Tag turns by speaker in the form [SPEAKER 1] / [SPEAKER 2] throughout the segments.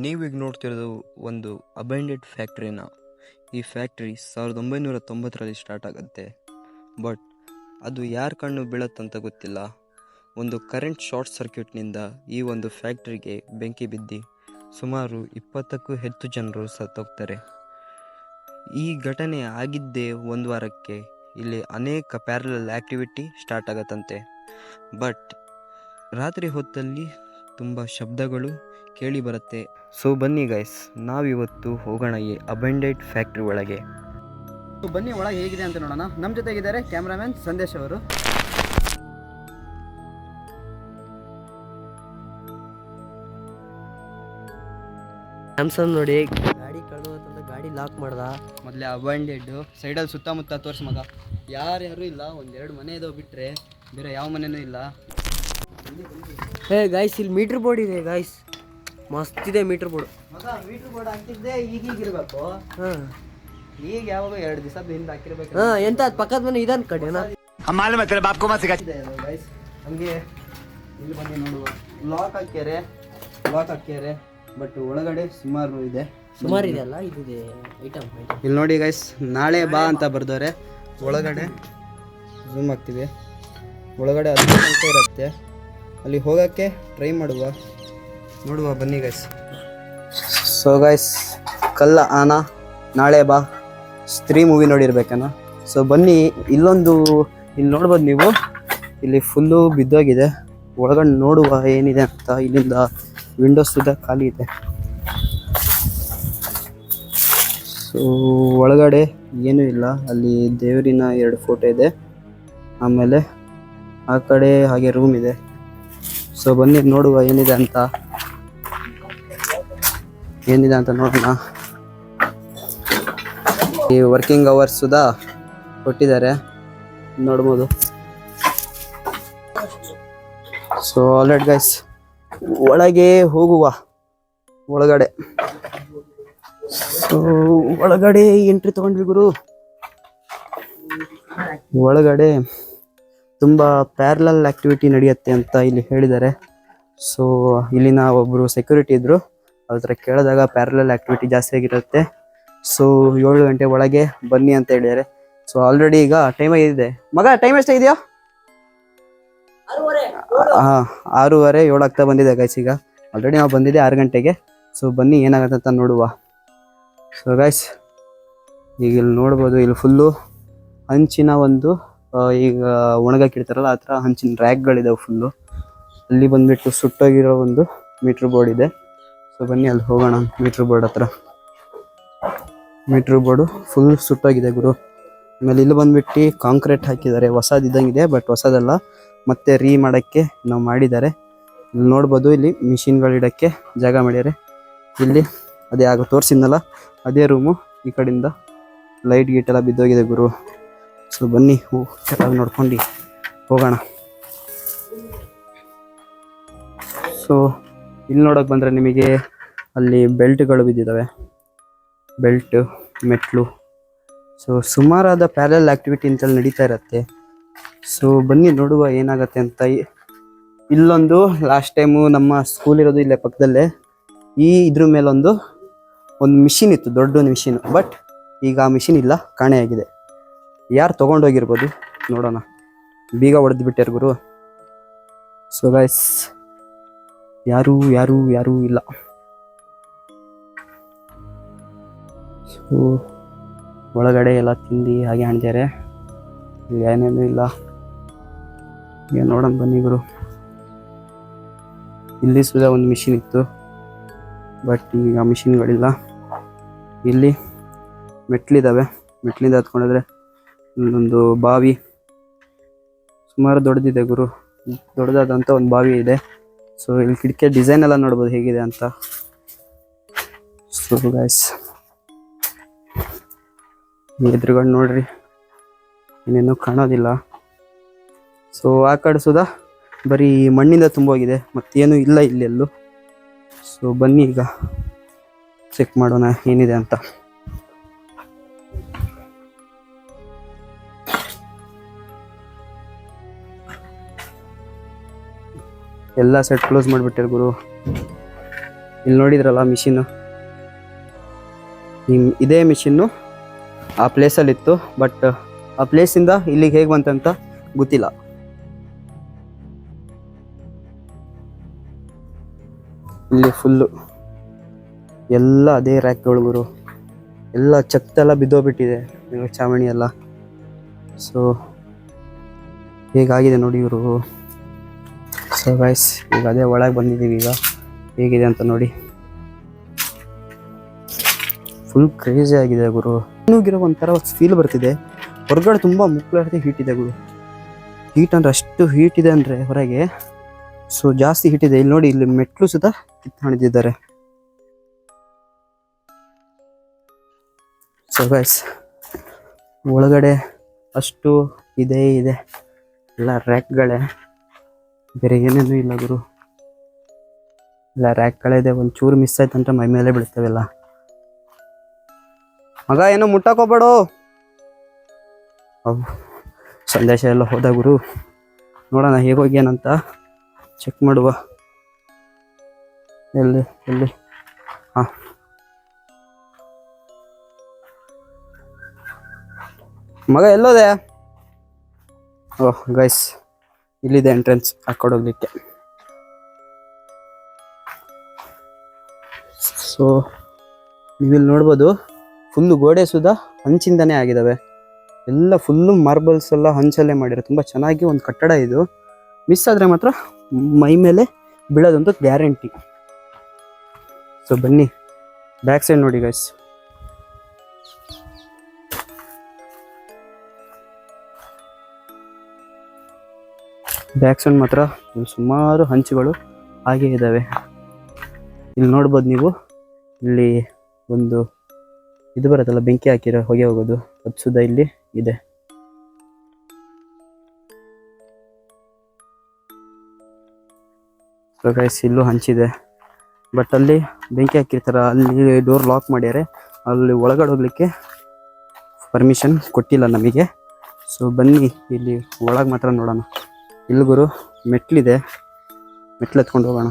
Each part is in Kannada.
[SPEAKER 1] ನೀವೀಗ ನೋಡ್ತಿರೋದು ಒಂದು ಅಬೈಂಡೆಡ್ ಫ್ಯಾಕ್ಟ್ರಿನ. ಈ ಫ್ಯಾಕ್ಟ್ರಿ 1990ರಲ್ಲಿ ಸ್ಟಾರ್ಟ್ ಆಗುತ್ತೆ. ಬಟ್ ಅದು ಯಾರ ಕಣ್ಣು ಬೀಳತ್ತಂತ ಗೊತ್ತಿಲ್ಲ. ಒಂದು ಕರೆಂಟ್ ಶಾರ್ಟ್ ಸರ್ಕ್ಯೂಟ್ನಿಂದ ಈ ಒಂದು ಫ್ಯಾಕ್ಟ್ರಿಗೆ ಬೆಂಕಿ ಬಿದ್ದು ಸುಮಾರು 20ಕ್ಕೂ ಹೆಚ್ಚು ಜನರು ಸತ್ತೋಗ್ತಾರೆ. ಈ ಘಟನೆ ಆಗಿದ್ದೇ ಒಂದು ವಾರಕ್ಕೆ ಇಲ್ಲಿ ಅನೇಕ ಪ್ಯಾರಲಲ್ ಆ್ಯಕ್ಟಿವಿಟಿ ಸ್ಟಾರ್ಟ್ ಆಗತ್ತಂತೆ. ಬಟ್ ರಾತ್ರಿ ಹೊತ್ತಲ್ಲಿ ತುಂಬ ಶಬ್ದಗಳು ಕೇಳಿ ಬರುತ್ತೆ. ಸೊ ಬನ್ನಿ ಗೈಸ್, ನಾವಿವತ್ತು ಹೋಗೋಣ ಈ ಅಬೈಂಡೆಡ್ ಫ್ಯಾಕ್ಟ್ರಿ ಒಳಗೆ.
[SPEAKER 2] ಬನ್ನಿ ಒಳಗೆ ಹೇಗಿದೆ ಅಂತ ನೋಡೋಣ. ನಮ್ಮ ಜೊತೆಗಿದ್ದಾರೆ ಕ್ಯಾಮ್ರಾಮನ್ ಸಂದೇಶ್ ಅವರು.
[SPEAKER 3] ಸ್ಯಾಮ್ಸಂಗ್ ನೋಡಿ, ಗಾಡಿ ಕಳ್ದೋತಂತ ಗಾಡಿ ಲಾಕ್ ಮಾಡ್ದ.
[SPEAKER 2] ಮೊದಲೇ ಅಬೈಂಡೆಡ್ ಸೈಡಲ್ಲಿ ಸುತ್ತಮುತ್ತ ತೋರಿಸ್ ಮಗ, ಯಾರ್ಯಾರು ಇಲ್ಲ. ಒಂದೆರಡು ಮನೆ ಇದಾವೆ ಬಿಟ್ಟರೆ ಬೇರೆ ಯಾವ ಮನೆಯೂ ಇಲ್ಲ.
[SPEAKER 3] ಹೇ ಗಾಯ್ಸ್, ಇಲ್ಲಿ ಮೀಟ್ರ್ ಬೋರ್ಡ್ ಇದೆ ಗಾಯ್ಸ್, ಮಸ್ತ್ ಇದೆ ಮೀಟ್ರ್ ಬೋರ್ಡ್.
[SPEAKER 2] ಮಗ ಮೀಟ್ರ್ ಬೋರ್ಡ್ ಹಾಕಿದ್ದೆ ಈಗಿರಬೇಕು.
[SPEAKER 3] ಹಾಂ,
[SPEAKER 2] ಈಗ ಯಾವಾಗ 2 ದಿವಸ ಹಿಂದೆ ಹಾಕಿರ್ಬೇಕು.
[SPEAKER 3] ಹಾಂ, ಎಂತ ಅದು ಪಕ್ಕದ ಮನೆ ಇದನ್ ಕಡೆನಾ?
[SPEAKER 2] ಗೈಸ್ ಹಂಗೆ ಇಲ್ಲಿ ಬನ್ನಿ ನೋಡುವ. ಲಾಕ್ ಹಾಕ್ಯಾರೆ ಬಟ್ ಒಳಗಡೆ ಸುಮಾರು ಇದೆ.
[SPEAKER 3] ಸುಮಾರು ಇದೆಯಲ್ಲ, ಇದಿದೆ ಐಟಮ್.
[SPEAKER 2] ಇಲ್ಲಿ ನೋಡಿ ಗೈಸ್, ನಾಳೆ ಬಾ ಅಂತ ಬರ್ದವ್ರೆ. ಒಳಗಡೆ ಝೂಮ್ ಆಗ್ತೀವಿ. ಒಳಗಡೆ 10 ಗಂಟೆ ಇರುತ್ತೆ. ಅಲ್ಲಿ ಹೋಗೋಕ್ಕೆ ಟ್ರೈ ನೋಡುವ ಬನ್ನಿ ಗೈಸ್. ಸೊ ಗೈಸ್, ಕಲ್ಲ ಆನ ನಾಳೆ ಬಾ ಸ್ತ್ರೀ ಮೂವಿ ನೋಡಿರ್ಬೇಕೇನೋ. ಸೊ ಬನ್ನಿ, ಇಲ್ಲಿ ನೋಡ್ಬೋದು ನೀವು, ಇಲ್ಲಿ ಫುಲ್ಲು ಬಿದ್ದೋಗಿದೆ. ಒಳಗಡೆ ನೋಡುವ ಏನಿದೆ ಅಂತ. ಇಲ್ಲಿಂದ ವಿಂಡೋಸ್ ಸುದ ಖಾಲಿ ಇದೆ. ಸೊ ಒಳಗಡೆ ಏನೂ ಇಲ್ಲ. ಅಲ್ಲಿ ದೇವರಿನ 2 ಫೋಟೋ ಇದೆ. ಆಮೇಲೆ ಆ ಕಡೆ ಹಾಗೆ ರೂಮ್ ಇದೆ. ಸೊ ಬನ್ನಿ ನೋಡುವ ಏನಿದೆ ಅಂತ ನೋಡೋಣ. ಈ ವರ್ಕಿಂಗ್ ಅವರ್ಸ್ ಸುದ ಕೊಟ್ಟಿದ್ದಾರೆ, ನೋಡ್ಬೋದು. ಸೊ ಆಲ್ರೈಟ್ ಗೈಸ್, ಒಳಗೆ ಹೋಗುವ. ಸೊ ಒಳಗಡೆ ಎಂಟ್ರಿ ತಗೊಂಡ್ವಿ ಗುರು. ಒಳಗಡೆ ತುಂಬ ಪ್ಯಾರಲಲ್ ಆ್ಯಕ್ಟಿವಿಟಿ ನಡೆಯುತ್ತೆ ಅಂತ ಇಲ್ಲಿ ಹೇಳಿದ್ದಾರೆ. ಸೊ ಇಲ್ಲಿನ ಒಬ್ಬರು ಸೆಕ್ಯೂರಿಟಿ ಇದ್ದರು, ಅವ್ರ ಹತ್ರ ಕೇಳಿದಾಗ ಪ್ಯಾರಲಲ್ ಆ್ಯಕ್ಟಿವಿಟಿ ಜಾಸ್ತಿ ಆಗಿರುತ್ತೆ. ಸೊ 7 ಗಂಟೆ ಒಳಗೆ ಬನ್ನಿ ಅಂತ ಹೇಳಿದ್ದಾರೆ. ಸೊ ಆಲ್ರೆಡಿ ಈಗ ಟೈಮ್ ಆಗಿದೆ. ಮಗ ಟೈಮ್ ಎಷ್ಟಾಗಿದೆಯೋ? 6:30, 7 ಆಗ್ತಾ ಬಂದಿದೆ ಗೈಸ್. ಈಗ ಆಲ್ರೆಡಿ ನಾವು ಬಂದಿದ್ದೆ 6 ಗಂಟೆಗೆ. ಸೊ ಬನ್ನಿ ಏನಾಗುತ್ತೆ ಅಂತ ನೋಡುವ. ಸೊ ಗೈಸ್, ಈಗ ಇಲ್ಲಿ ನೋಡ್ಬೋದು, ಇಲ್ಲಿ ಫುಲ್ಲು ಹಂಚಿನ ಒಂದು ಈಗ ಒಣಗಾಕಿರ್ತಾರಲ್ಲ ಆ ಥರ ಹಂಚಿನ ರ್ಯಾಕ್ಗಳಿದಾವೆ ಫುಲ್ಲು. ಅಲ್ಲಿ ಬಂದುಬಿಟ್ಟು ಸುಟ್ಟೋಗಿರೋ ಒಂದು ಮೀಟ್ರ್ ಬೋರ್ಡ್ ಇದೆ. ಸೊ ಬನ್ನಿ ಅಲ್ಲಿ ಹೋಗೋಣ. ಮೀಟ್ರ್ ಬೋರ್ಡ್ ಹತ್ರ ಮೀಟ್ರ್ ಬೋರ್ಡು ಫುಲ್ ಸುಟ್ಟೋಗಿದೆ ಗುರು. ಆಮೇಲೆ ಇಲ್ಲಿ ಬಂದುಬಿಟ್ಟು ಕಾಂಕ್ರೀಟ್ ಹಾಕಿದ್ದಾರೆ, ಹೊಸದಿದ್ದಂಗಿದೆ ಬಟ್ ಹೊಸದಲ್ಲ, ಮತ್ತೆ ಮಾಡೋಕ್ಕೆ ನಾವು ಮಾಡಿದ್ದಾರೆ. ಇಲ್ಲಿ ನೋಡ್ಬೋದು, ಇಲ್ಲಿ ಮಿಷಿನ್ಗಳಿಡೋಕ್ಕೆ ಜಾಗ ಮಾಡ್ಯಾರೆ. ಇಲ್ಲಿ ಅದೇ ಆಗ ತೋರಿಸಿದ್ನಲ್ಲ ಅದೇ ರೂಮು. ಈ ಕಡೆಯಿಂದ ಲೈಟ್ ಗೀಟೆಲ್ಲ ಬಿದ್ದೋಗಿದೆ ಗುರು. ಸೊ ಬನ್ನಿ ಚೆನ್ನಾಗಿ ನೋಡ್ಕೊಂಡು ಹೋಗೋಣ. ಸೊ ಇಲ್ಲಿ ನೋಡೋಕೆ ಬಂದರೆ ನಿಮಗೆ ಅಲ್ಲಿ ಬೆಲ್ಟ್ಗಳು ಬಿದ್ದಿದ್ದಾವೆ, ಬೆಲ್ಟು, ಮೆಟ್ಲು. ಸೊ ಸುಮಾರಾದ ಪ್ಯಾರಲಲ್ ಆ್ಯಕ್ಟಿವಿಟಿ ಅಂತೇಳಿ ನಡೀತಾ ಇರುತ್ತೆ. ಸೊ ಬನ್ನಿ ನೋಡುವ ಏನಾಗತ್ತೆ ಅಂತ. ಇಲ್ಲೊಂದು ಲಾಸ್ಟ್ ಟೈಮು ನಮ್ಮ ಸ್ಕೂಲ್ ಇರೋದು ಇಲ್ಲೇ ಪಕ್ಕದಲ್ಲೇ. ಇದ್ರ ಮೇಲೊಂದು ಮಿಷಿನ್ ಇತ್ತು, ದೊಡ್ಡ ಮಿಷಿನ್. ಬಟ್ ಈಗ ಆ ಮಿಷಿನ್ ಇಲ್ಲ, ಕಾಣೆಯಾಗಿದೆ. ಯಾರು ತೊಗೊಂಡೋಗಿರ್ಬೋದು ನೋಡೋಣ. ಬೀಗ ಹೊಡೆದು ಬಿಟ್ಟಾರ ಗುರು. ಸೊ ಗೈಸ್, ಯಾರೂ ಇಲ್ಲ. ಸೊ ಒಳಗಡೆ ಎಲ್ಲ ತಿಂದು ಹಾಗೆ ಹಾಣ್ತಾರೆ. ಇಲ್ಲಿ ಏನೇನು ಇಲ್ಲ. ಈಗ ನೋಡೋಣ ಬನ್ನಿ ಗುರು. ಇಲ್ಲಿ ಸುಧಾ ಒಂದು ಮಿಷಿನ್ ಇತ್ತು, ಬಟ್ ಈಗ ಮಿಷಿನ್ಗಳಿಲ್ಲ. ಇಲ್ಲಿ ಮೆಟ್ಲಿದ್ದಾವೆ, ಮೆಟ್ಲಿಂದ ಹತ್ಕೊಂಡ್ರೆ ಇಲ್ಲೊಂದು ಬಾವಿ ಸುಮಾರು ದೊಡ್ಡದಿದೆ ಗುರು. ದೊಡ್ಡದಾದಂಥ ಒಂದು ಬಾವಿ ಇದೆ. ಸೊ ಇಲ್ಲಿ ಕಿಟಕಿ ಡಿಸೈನ್ ಎಲ್ಲ ನೋಡ್ಬೋದು ಹೇಗಿದೆ ಅಂತ. ಸೊ ಗೈಸ್, ಎದುರುಗಡೆ ನೋಡ್ರಿ, ಇನ್ನೇನು ಕಾಣೋದಿಲ್ಲ. ಸೊ ಆ ಕಡೆ ಸುಧಾ ಬರೀ ಮಣ್ಣಿಂದ ತುಂಬೋಗಿದೆ, ಮತ್ತೇನು ಇಲ್ಲ ಇಲ್ಲಿ ಎಲ್ಲೂ. ಸೊ ಬನ್ನಿ ಈಗ ಚೆಕ್ ಮಾಡೋಣ ಏನಿದೆ ಅಂತ. ಎಲ್ಲ ಸೆಟ್ ಕ್ಲೋಸ್ ಮಾಡಿಬಿಟ್ಟೆ ಗುರು. ಇಲ್ಲಿ ನೋಡಿದ್ರಲ್ಲ ಮಿಷಿನ್ನು, ಇದೇ ಮಿಷಿನ್ನು ಆ ಪ್ಲೇಸಲ್ಲಿತ್ತು. ಬಟ್ ಆ ಪ್ಲೇಸಿಂದ ಇಲ್ಲಿಗೆ ಹೇಗೆ ಬಂತಂತ ಗೊತ್ತಿಲ್ಲ. ಇಲ್ಲಿ ಫುಲ್ಲು ಎಲ್ಲ ಅದೇ ರ್ಯಾಕ್ಗಳು ಗುರು. ಎಲ್ಲ ಛತ್ತೆಲ್ಲ ಬಿದ್ದೋಗ್ಬಿಟ್ಟಿದೆ, ಚಾವಣಿ ಎಲ್ಲ. ಸೊ ಹೇಗಾಗಿದೆ ನೋಡಿ ಇವರು. ಸೊ ಗೈಸ್ ಈಗ ಅದೇ ಒಳಗೆ ಬಂದಿದ್ದೀವಿ. ಈಗ ಹೇಗಿದೆ ಅಂತ ನೋಡಿ. ಫುಲ್ ಕ್ರೇಜಿ ಆಗಿದೆ ಗುರು. ಇನ್ನೂಗಿರೋ ಒಂಥರ ಫೀಲ್ ಬರ್ತಿದೆ. ಹೊರಗಡೆ ತುಂಬ ಮುಕ್ಕಳಾಡ್ತಿ ಹೀಟ್ ಇದೆ ಗುರು. ಹೀಟ್ ಅಂದರೆ ಅಷ್ಟು ಹೀಟ್ ಇದೆ ಅಂದರೆ ಹೊರಗೆ. ಸೊ ಜಾಸ್ತಿ ಹೀಟ್ ಇದೆ. ಇಲ್ಲಿ ನೋಡಿ, ಇಲ್ಲಿ ಮೆಟ್ಲು ಸುತ್ತ ಕಿತ್ತಾಣಿದ್ದಾರೆ. ಸೊ ಗೈಸ್ ಒಳಗಡೆ ಅಷ್ಟು ಇದೆ ಎಲ್ಲ ರ್ಯಾಕ್ಗಳೇ, ಬೇರೆ ಏನೇನು ಇಲ್ಲ ಗುರು. ಎಲ್ಲ ರ್ಯಾಕ್ಗಳಿದೆ. ಒಂಚೂರು ಮಿಸ್ ಆಯ್ತಂತ ಮೈ ಮೇಲೆ ಬೀಳ್ತವೆಲ್ಲ. ಮಗ ಏನೋ ಮುಟ್ಟಕೋಬೇಡು. ಅವು ಸಂದೇಶ ಎಲ್ಲ ಹೋದ ಗುರು. ನೋಡೋಣ ಹೇಗೋಗಿ ಏನಂತ ಚೆಕ್ ಮಾಡುವ. ಎಲ್ಲಿ ಹಾಂ, ಮಗ ಎಲ್ಲೋದೆ? ಓಹ್ ಗೈಸ್, ಇಲ್ಲಿದೆ ಎಂಟ್ರೆನ್ಸ್ ಹಾಕೊಡೋಗ್ಲಿಕ್ಕೆ. ಸೊ ನೀವಿಲ್ಲಿ ನೋಡ್ಬೋದು, ಫುಲ್ಲು ಗೋಡೆ ಸುದ ಹಂಚಿಂದನೇ ಆಗಿದ್ದಾವೆ. ಎಲ್ಲ ಫುಲ್ಲು ಮಾರ್ಬಲ್ಸ್ ಎಲ್ಲ ಹಂಚಲ್ಲೇ ಮಾಡಿರೋ. ತುಂಬ ಚೆನ್ನಾಗಿ ಒಂದು ಕಟ್ಟಡ ಇದು. ಮಿಸ್ ಆದರೆ ಮಾತ್ರ ಮೈ ಮೇಲೆ ಬೀಳೋದಂತೂ ಗ್ಯಾರಂಟಿ. ಸೊ ಬನ್ನಿ ಬ್ಯಾಕ್ ಸೈಡ್ ನೋಡಿ ಗೈಸ್. ಬ್ಯಾಕ್ ಸೈಡ್ ಮಾತ್ರ ಸುಮಾರು ಹಂಚುಗಳು ಹಾಗೆ ಇದ್ದಾವೆ. ಇಲ್ಲಿ ನೋಡ್ಬೋದು ನೀವು, ಇಲ್ಲಿ ಒಂದು ಇದು ಬರುತ್ತಲ್ಲ ಬೆಂಕಿ ಹಾಕಿರೋ ಹೊಗೆ ಹೋಗೋದು, ಅದು ಸುದ ಇಲ್ಲಿ ಇದೆ. ಸೊ ಗೈಸ್ ಇಲ್ಲೂ ಹಂಚಿದೆ. ಬಟ್ ಅಲ್ಲಿ ಬೆಂಕಿ ಹಾಕಿರ್ತಾರ, ಅಲ್ಲಿ ಡೋರ್ ಲಾಕ್ ಮಾಡ್ಯಾರೆ. ಅಲ್ಲಿ ಒಳಗಡೆ ಹೋಗ್ಲಿಕ್ಕೆ ಪರ್ಮಿಷನ್ ಕೊಟ್ಟಿಲ್ಲ ನಮಗೆ. ಸೊ ಬನ್ನಿ ಇಲ್ಲಿ ಒಳಗೆ ಮಾತ್ರ ನೋಡೋಣ. ಇಲ್ಲಿ ಗುರು ಮೆಟ್ಲಿದೆ, ಮೆಟ್ಲು ಎತ್ಕೊಂಡು ಹೋಗೋಣ.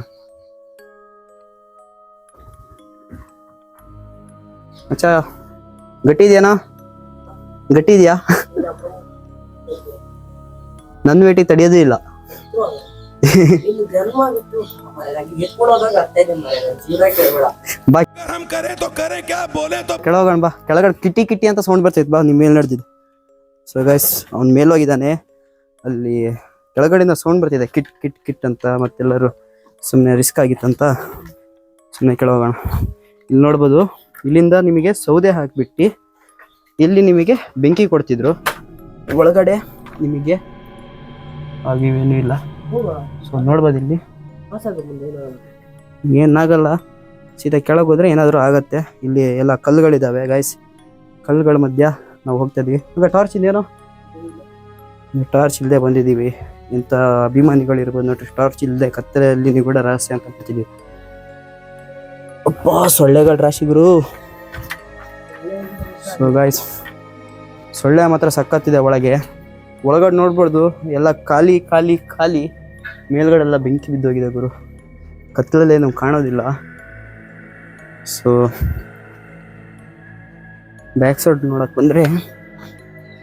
[SPEAKER 2] ಅಚ್ಚಾ ಗಟ್ಟಿ ಇದೆಯಾ? ಗಟ್ಟಿ ಇದೆಯಾ? ನನ್ನ ವೇಟಿಗೆ ತಡೆಯೋದು ಇಲ್ಲ. ಕೆಳಗೋಗೋಣ ಬಾ. ಕೆಳಗಡೆ ಕಿಟಿ ಕಿಟಿ ಅಂತ ಸೌಂಡ್ ಬರ್ತೈತೆ ಬಾ. ನಿಮ್ಮ ಮೇಲೆ ನಡೆದಿದ್ದು. ಸೊ ಗೈಸ್ ಅವ್ನು ಮೇಲೋಗಿದ್ದಾನೆ. ಅಲ್ಲಿ ಕೆಳಗಡೆಯಿಂದ ಸೌಂಡ್ ಬರ್ತಿದೆ ಕಿಟ್ ಕಿಟ್ ಕಿಟ್ ಅಂತ. ಮತ್ತೆಲ್ಲರೂ ಸುಮ್ಮನೆ ರಿಸ್ಕ್ ಆಗಿತ್ತಂತ ಸುಮ್ಮನೆ ಕೆಳಗೋಗೋಣ. ಇಲ್ಲಿ ನೋಡ್ಬೋದು, ಇಲ್ಲಿಂದ ನಿಮಗೆ ಸೌದೆ ಹಾಕಿಬಿಟ್ಟು ಇಲ್ಲಿ ನಿಮಗೆ ಬೆಂಕಿ ಕೊಡ್ತಿದ್ರು. ಒಳಗಡೆ ನಿಮಗೆ ಆಗಿವೇನೂ ಇಲ್ಲ. ಸೊ ನೋಡ್ಬೋದು, ಇಲ್ಲಿ ಏನಾಗಲ್ಲ. ಸೀದಾ ಕೆಳಗೆ ಹೋದ್ರೆ ಏನಾದರೂ ಆಗತ್ತೆ. ಇಲ್ಲಿ ಎಲ್ಲ ಕಲ್ಲುಗಳಿದ್ದಾವೆ ಗೈಸ್. ಕಲ್ಲುಗಳ ಮಧ್ಯ ನಾವು ಹೋಗ್ತಾ ಇದ್ವಿ. ಈಗ ಟಾರ್ಚ್ ಇದೆಯೇನೋ? ಟಾರ್ಚ್ ಇಲ್ಲದೆ ಬಂದಿದ್ದೀವಿ. ಇಂಥ ಅಭಿಮಾನಿಗಳಿರ್ಬೋದು ನೋಡಿ, ಟಾರ್ಚ್ ಇಲ್ಲದೆ ಕತ್ತಲೆಯಲ್ಲಿ ನಿಗೂಢ ರಹಸ್ಯ ಅಂತ ಬರ್ತಿದ್ದೀವಿ. ಅಪ್ಪ ಸೊಳ್ಳೆಗಳ ರಾಶಿಗುರು. ಸೊ ಗೈಸ್ ಸೊಳ್ಳೆ ಮಾತ್ರ ಸಕ್ಕತ್ತಿದೆ ಒಳಗೆ. ಒಳಗಡೆ ನೋಡ್ಬಾರ್ದು, ಎಲ್ಲ ಖಾಲಿ ಖಾಲಿ ಖಾಲಿ. ಮೇಲ್ಗಡೆ ಎಲ್ಲ ಬೆಂಕಿ ಬಿದ್ದೋಗಿದೆ ಗುರು. ಕತ್ತಲಲ್ಲೇ ನಾವು ಕಾಣೋದಿಲ್ಲ. ಸೊ ಬ್ಯಾಕ್ ಸೈಡ್ ನೋಡಕ್ಕೆ ಬಂದರೆ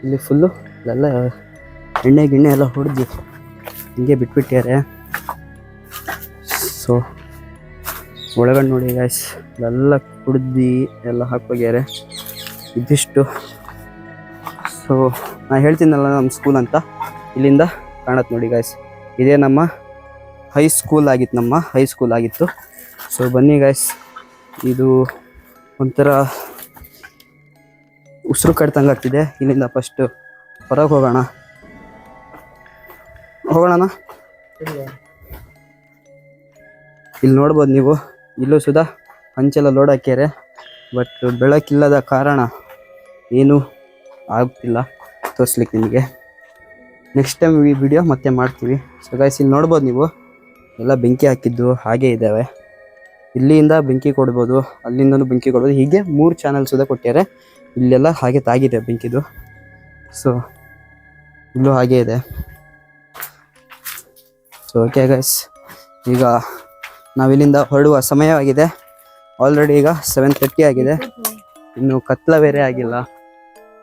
[SPEAKER 2] ಇಲ್ಲಿ ಫುಲ್ಲು ಎಲ್ಲ ಎಣ್ಣೆ ಗಿಣ್ಣೆ ಎಲ್ಲ ಹೊಡೆದು ಹಿಂಗೆ ಬಿಟ್ಬಿಟ್ಟಾರೆ. ಸೊ ಒಳಗಡೆ ನೋಡಿ ಗಾಯ್ಸ್, ಎಲ್ಲ ಕುಡ್ದು ಎಲ್ಲ ಹಾಕೋಗ್ಯಾರೆ ಇದಿಷ್ಟು. ಸೊ ನಾನು ಹೇಳ್ತೀನಲ್ಲ ನಮ್ಮ ಸ್ಕೂಲ್ ಅಂತ, ಇಲ್ಲಿಂದ ಕಾಣತ್ತೆ ನೋಡಿ ಗಾಯ್ಸ್. ಇದೇ ನಮ್ಮ ಹೈಸ್ಕೂಲ್ ಆಗಿತ್ತು. ಸೊ ಬನ್ನಿ ಗಾಯ್ಸ್, ಇದು ಒಂಥರ ಉಸಿರು ಕಟ್ತಂಗೆ ಆಗ್ತಿದೆ. ಇಲ್ಲಿಂದ ಫಸ್ಟು ಹೊರಗೆ ಹೋಗೋಣ. ಇಲ್ಲಿ ನೋಡ್ಬೋದು ನೀವು, ಇಲ್ಲೂ ಸುಧಾ ಹಂಚೆಲ್ಲ ಲೋಡ್ ಹಾಕ್ಯಾರೆ. ಬಟ್ ಬೆಳಕಿಲ್ಲದ ಕಾರಣ ಏನೂ ಆಗ್ತಿಲ್ಲ ತೋರಿಸ್ಲಿಕ್ಕೆ ನಿಮಗೆ. ನೆಕ್ಸ್ಟ್ ಟೈಮ್ ಈ ವಿಡಿಯೋ ಮತ್ತೆ ಮಾಡ್ತೀವಿ. ಸೊ ಗೈಸ್ ಇಲ್ಲಿ ನೋಡ್ಬೋದು ನೀವು, ಎಲ್ಲ ಬೆಂಕಿ ಹಾಕಿದ್ದು ಹಾಗೆ ಇದ್ದಾವೆ. ಇಲ್ಲಿಂದ ಬೆಂಕಿ ಕೊಡ್ಬೋದು, ಅಲ್ಲಿಂದನೂ ಬೆಂಕಿ ಕೊಡ್ಬೋದು. ಹೀಗೆ 3 ಚಾನಲ್ ಸುಧಾ ಕೊಟ್ಟಿದ್ದಾರೆ. ಇಲ್ಲೆಲ್ಲ ಹಾಗೆ ತಾಗಿದೆ ಬೆಂಕಿದು. ಸೊ ಇಲ್ಲೂ ಹಾಗೆ ಇದೆ. ಸೊ ಓಕೆ ಗೈಸ್, ಈಗ ನಾವಿಲ್ಲಿಂದ ಹೊರಡುವ ಸಮಯವಾಗಿದೆ. ಆಲ್ರೆಡಿ ಈಗ 7:30 ಆಗಿದೆ. ಇನ್ನು ಕತ್ಲ ಬೇರೆ ಆಗಿಲ್ಲ.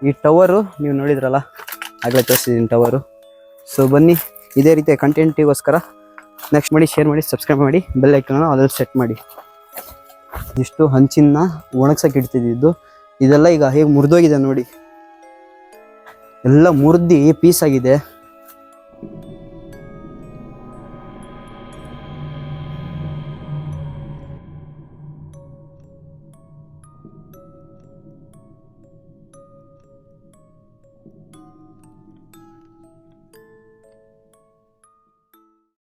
[SPEAKER 2] ಈ ಟವರು ನೀವು ನೋಡಿದ್ರಲ್ಲ, ಆಗಲೇ ತೋರಿಸಿದ್ದೀನಿ ಟವರು. ಸೊ ಬನ್ನಿ, ಇದೇ ರೀತಿಯ ಕಂಟೆಂಟಿಗೋಸ್ಕರ ನೆಕ್ಸ್ಟ್ ಮಾಡಿ, ಶೇರ್ ಮಾಡಿ, ಸಬ್ಸ್ಕ್ರೈಬ್ ಮಾಡಿ, ಬೆಲ್ ಐಕನ್ನ ಅದ್ರಲ್ಲಿ ಸೆಟ್ ಮಾಡಿ. ಇಷ್ಟು ಹಂಚಿನ ಒಣಗ್ಸಕ್ಕೆ ಇಡ್ತಿದ್ದು, ಇದೆಲ್ಲ ಈಗ ಹೇಗೆ ಮುರಿದೋಗಿದೆ ನೋಡಿ, ಎಲ್ಲ ಮುರಿದು ಪೀಸ್ ಆಗಿದೆ.